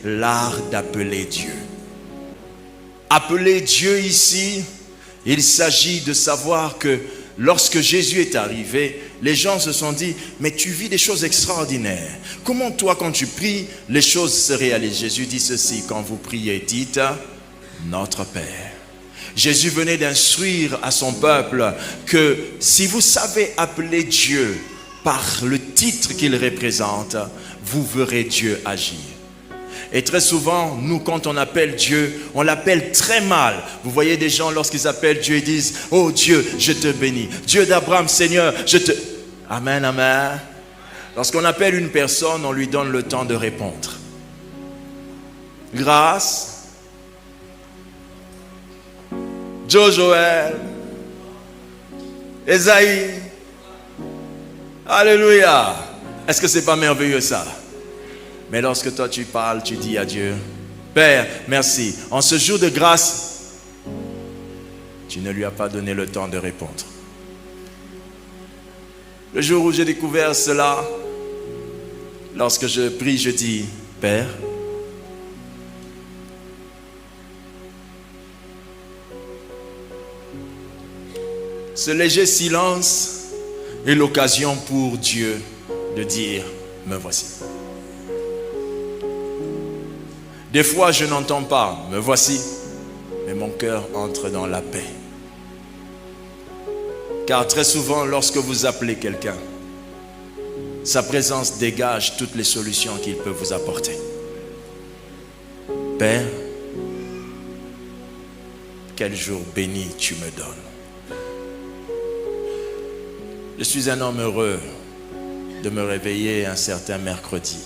l'art d'appeler Dieu. Appeler Dieu ici, il s'agit de savoir que lorsque Jésus est arrivé, les gens se sont dit, mais tu vis des choses extraordinaires. Comment toi, quand tu pries, les choses se réalisent? Jésus dit ceci, quand vous priez, dites notre Père. Jésus venait d'instruire à son peuple que si vous savez appeler Dieu par le titre qu'il représente, vous verrez Dieu agir. Et très souvent, nous, quand on appelle Dieu, on l'appelle très mal. Vous voyez des gens, lorsqu'ils appellent Dieu, ils disent, oh Dieu, je te bénis. Dieu d'Abraham, Seigneur, je te... Amen, amen. Lorsqu'on appelle une personne, on lui donne le temps de répondre. Grâce. Joël. Esaïe. Alléluia. Est-ce que c'est pas merveilleux ça? Mais lorsque toi tu parles, tu dis à Dieu, Père, merci. En ce jour de grâce, tu ne lui as pas donné le temps de répondre. Le jour où j'ai découvert cela, lorsque je prie, je dis, Père, ce léger silence est l'occasion pour Dieu de dire, me voici. Des fois, je n'entends pas, me voici, mais mon cœur entre dans la paix. Car très souvent, lorsque vous appelez quelqu'un, sa présence dégage toutes les solutions qu'il peut vous apporter. Père, quel jour béni tu me donnes. Je suis un homme heureux de me réveiller un certain mercredi,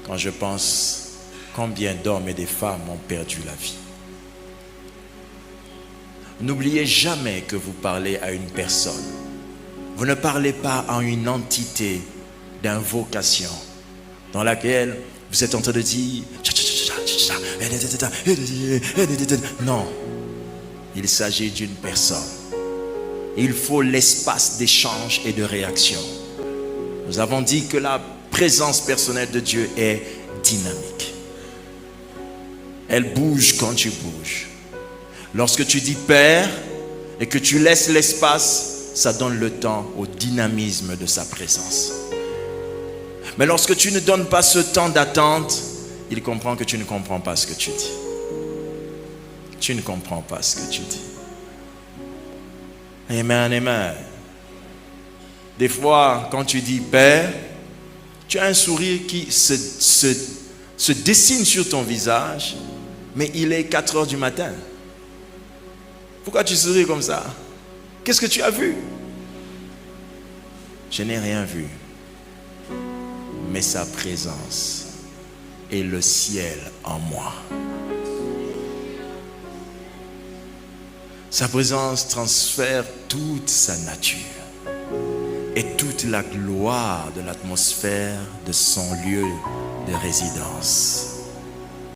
quand je pense combien d'hommes et de femmes ont perdu la vie. N'oubliez jamais que vous parlez à une personne. Vous ne parlez pas à une entité d'invocation dans laquelle vous êtes en train de dire non, il s'agit d'une personne. Il faut l'espace d'échange et de réaction. Nous avons dit que la présence personnelle de Dieu est dynamique. Elle bouge quand tu bouges. Lorsque tu dis Père et que tu laisses l'espace, ça donne le temps au dynamisme de sa présence. Mais lorsque tu ne donnes pas ce temps d'attente, il comprend que tu ne comprends pas ce que tu dis. Tu ne comprends pas ce que tu dis. Amen, amen. Des fois, quand tu dis Père, tu as un sourire qui se dessine sur ton visage, mais il est 4 heures du matin. Pourquoi tu souris comme ça? Qu'est-ce que tu as vu? Je n'ai rien vu. Mais sa présence est le ciel en moi. Sa présence transfère toute sa nature et toute la gloire de l'atmosphère de son lieu de résidence.